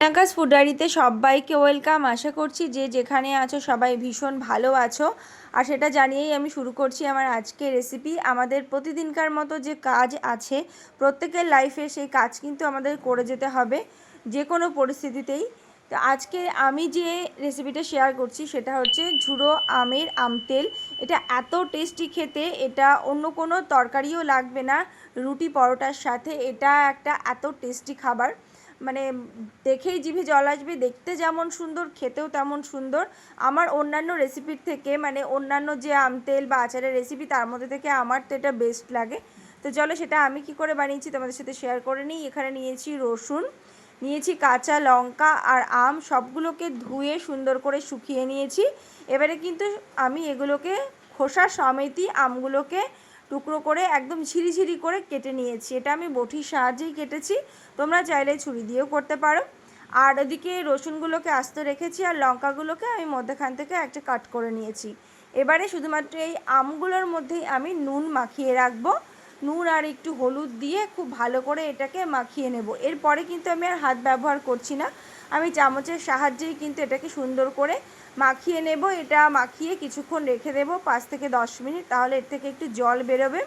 Priyanka's food ডায়েরিতে সবাইকে welcome. আশা করছি যে যেখানে আছো সবাই ভীষণ ভালো আছো, আর সেটা জানিয়েই আমি শুরু করছি আমার আজকের রেসিপি। আমাদের প্রতিদিনকার মতো যে কাজ আছে প্রত্যেকের লাইফে, সেই কাজ কিন্তু আমাদের করে যেতে হবে যে কোনো পরিস্থিতিতেই। তো আজকে আমি যে রেসিপিটা শেয়ার করছি সেটা হচ্ছে ঝুড়ো আমের আমতেল। এটা এত টেস্টি খেতে, এটা অন্য কোনো তরকারিও লাগবে না রুটি পরোটার সাথে। এটা একটা এত টেস্টি খাবার, মানে দেখেই জিভে জল আসবে। দেখতে যেমন সুন্দর, খেতেও তেমন সুন্দর। আমার অন্যান্য রেসিপির থেকে, মানে অন্যান্য যে আমতেল বা আচারের রেসিপি তার মধ্যে থেকে আমার তো এটা বেস্ট লাগে। তো চলো সেটা আমি কি করে বানিয়েছি তোমাদের সাথে শেয়ার করে নিই। এখানে নিয়েছি রসুন, নিয়েছি কাঁচা লঙ্কা আর আম, সবগুলোকে ধুয়ে সুন্দর করে শুকিয়ে নিয়েছি। এবারে কিন্তু আমি এগুলোকে খোসা সমেতই আমগুলোকে টুকরো করে একদম ঝিরিঝিরি করে কেটে নিয়েছি। এটা আমি বটির সাহায্যেই কেটেছি, তোমরা চাইলে ছুরি দিয়েও করতে পারো। আর ওদিকে রসুনগুলোকে আস্ত রেখেছি, আর লঙ্কাগুলোকে আমি মধ্যখান থেকে একটা কাট করে নিয়েছি। এবারে শুধুমাত্র এই আমগুলোর মধ্যেই আমি নুন মাখিয়ে রাখবো। নুন আর একটু হলুদ দিয়ে খুব ভালো করে এটাকে মাখিয়ে নেব। এরপরে কিন্তু আমি আর হাত ব্যবহার করছি না, আমি চামচের সাহায্যেই কিন্তু এটাকে সুন্দর করে মাখিয়ে নেব। এটা মাখিয়ে কিছুক্ষণ রেখে দেবো 5 থেকে 10 মিনিট, তাহলে এর থেকে একটু জল বেরোবে।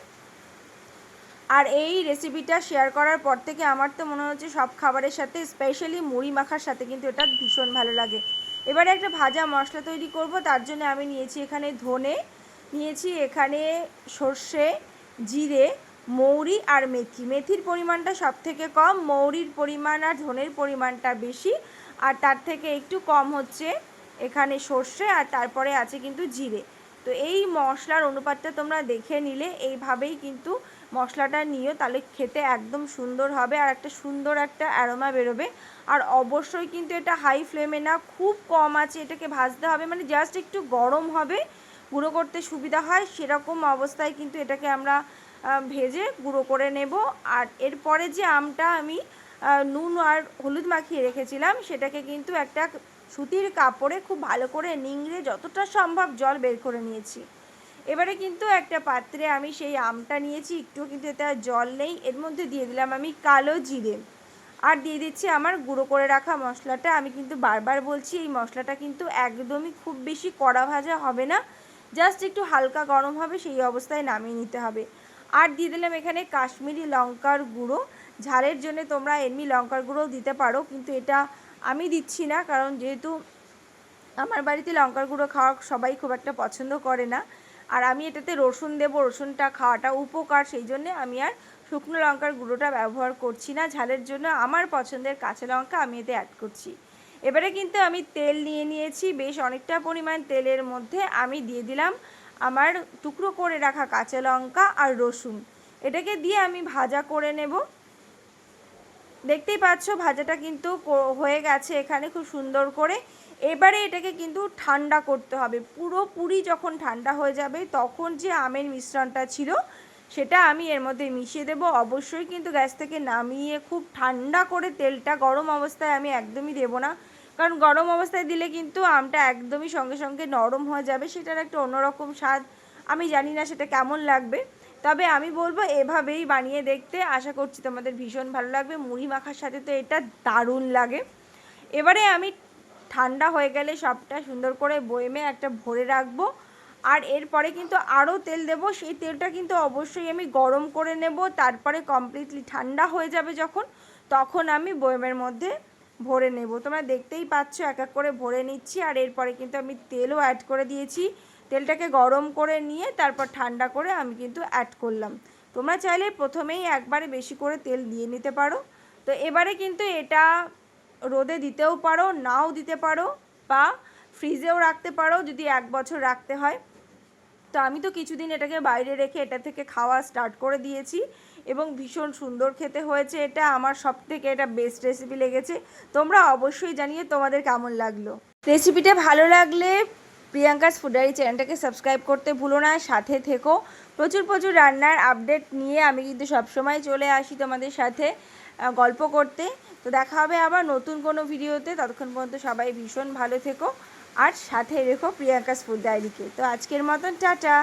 আর এই রেসিপিটা শেয়ার করার পর থেকে আমার তো মনে হচ্ছে সব খাবারের সাথে, স্পেশালি মুড়ি মাখার সাথে কিন্তু এটা ভীষণ ভালো লাগে। এবারে একটা ভাজা মশলা তৈরি করব। তার জন্য আমি নিয়েছি এখানে ধনে, নিয়েছি এখানে সর্ষে, জিরে, মৌরি আর মেথি। মেথির পরিমাণটা সব থেকে কম, মৌরির পরিমাণ আর ধনের পরিমাণটা বেশি। আর তার থেকে একটু কম হচ্ছে এখানে সর্ষে, আর তারপরে আছে কিন্তু জিরে। তো এই মশলার অনুপাতটা তোমরা দেখে নিলে এইভাবেই কিন্তু মশলাটা নিও, তাহলে খেতে একদম সুন্দর হবে আর একটা সুন্দর একটা অ্যারোমা বেরোবে। আর অবশ্যই কিন্তু এটা হাই ফ্লেমে না, খুব কম আছে এটাকে ভাজতে হবে, মানে জাস্ট একটু গরম হবে, গুঁড়ো করতে সুবিধা হয় সেরকম অবস্থায় কিন্তু এটাকে আমরা ভেজে গুঁড়ো করে নেব। আর এরপরে যে আমটা আমি নুন আর হলুদ মাখিয়ে রেখেছিলাম সেটাকে কিন্তু একটা সুতির কাপড়ে খুব ভালো করে নিংড়ে যতটা সম্ভব জল বের করে নিয়েছি। এবারে কিন্তু একটা পাত্রে আমি সেই আমটা নিয়েছি, একটুও কিন্তু এতে আর জল নেই। এর মধ্যে দিয়ে দিলাম আমি কালো জিরে, আর দিয়ে দিচ্ছি আমার গুঁড়ো করে রাখা মশলাটা। আমি কিন্তু বারবার বলছি এই মশলাটা কিন্তু একদমই খুব বেশি কড়া ভাজা হবে না, জাস্ট একটু হালকা গরম হবে, সেই অবস্থায় নামিয়ে নিতে হবে। আর দিয়ে দিলাম এখানে কাশ্মীরি লঙ্কার গুঁড়ো। ঝালের জন্য তোমরা এমনি লঙ্কার গুঁড়োও দিতে পারো, কিন্তু এটা আমি দিচ্ছি না, কারণ যেহেতু আমার বাড়িতে লঙ্কার গুঁড়ো খাওয়া সবাই খুব একটা পছন্দ করে না। আর আমি এটাতে রসুন দেবো, রসুনটা খাওয়াটা উপকার, সেই জন্যে আমি আর শুকনো লঙ্কার গুঁড়োটা ব্যবহার করছি না। ঝালের জন্য আমার পছন্দের কাঁচা লঙ্কা আমি এতে অ্যাড করছি। এবারে কিন্তু আমি তেল নিয়ে নিয়েছি, বেশ অনেকটা পরিমাণ তেলের মধ্যে আমি দিয়ে দিলাম আমার টুকরো করে রাখা কাঁচা লঙ্কা আর রসুন। এটাকে দিয়ে আমি ভাজা করে নেব। দেখতেই পাচ্ছ ভাজাটা কিন্তু হয়ে গেছে এখানে খুব সুন্দর করে। এবারে এটাকে কিন্তু ঠান্ডা করতে হবে, পুরোপুরি যখন ঠান্ডা হয়ে যাবে তখন যে আমের মিশ্রণটা ছিল সেটা আমি এর মধ্যে মিশিয়ে দেব। অবশ্যই কিন্তু গ্যাস থেকে নামিয়ে খুব ঠান্ডা করে, তেলটা গরম অবস্থায় আমি একদমই দেব না, কারণ গরম অবস্থায় দিলে কিন্তু আমটা একদমই সঙ্গে সঙ্গে নরম হয়ে যাবে, সেটার একটা অন্যরকম স্বাদ। আমি জানি না সেটা কেমন লাগবে, তবে আমি বলবো এভাবেই বানিয়ে দেখতে। আশা করছি তোমাদের ভীষণ ভালো লাগবে, মুড়ি মাখার সাথে তো এটা দারুণ লাগে। এবারে আমি ঠান্ডা হয়ে গেলে সবটা সুন্দর করে বয়েমে একটা ভরে রাখবো। আর এরপরে কিন্তু আরও তেল দেবো, সেই তেলটা কিন্তু অবশ্যই আমি গরম করে নেব। তারপরে কমপ্লিটলি ঠান্ডা হয়ে যাবে যখন, তখন আমি বয়েমের মধ্যে ভরে নেব। তোমরা দেখতেই পাচ্ছ এক এক করে ভরে নিচ্ছি। আর এরপরে কিন্তু আমি তেলও অ্যাড করে দিয়েছি, তেলটাকে গরম করে নিয়ে তারপর ঠান্ডা করে আমি কিন্তু অ্যাড করলাম। তোমরা চাইলে প্রথমেই একবারে বেশি করে তেল দিয়ে নিতে পারো। তো এবারে কিন্তু এটা রোদে দিতেও পারো, নাও দিতে পারো, বা ফ্রিজেও রাখতে পারো যদি 1 বছর রাখতে হয়। তো আমি তো কিছুদিন এটাকে বাইরে রেখে এটা থেকে খাওয়া স্টার্ট করে দিয়েছি, এবং ভীষণ সুন্দর খেতে হয়েছে। এটা আমার সবথেকে এটা বেস্ট রেসিপি লেগেছে। তোমরা অবশ্যই জানিয়ে তোমাদের কেমন লাগলো। রেসিপিটা ভালো লাগলে প্রিয়াঙ্কাস ফুড ডায়েরি চ্যানেলটাকে সাবস্ক্রাইব করতে ভুলো না, সাথে থেকো। প্রচুর প্রচুর রান্নার আপডেট নিয়ে আমি কিন্তু সবসময় চলে আসি তোমাদের সাথে গল্প করতে। তো দেখা হবে আবার নতুন কোনো ভিডিওতে, ততক্ষণ পর্যন্ত সবাই ভীষণ ভালো থেকো, আর সাথে রেখো প্রিয়াঙ্কাস ফুড ডায়েরিকে। তো আজকের মতন টাটা।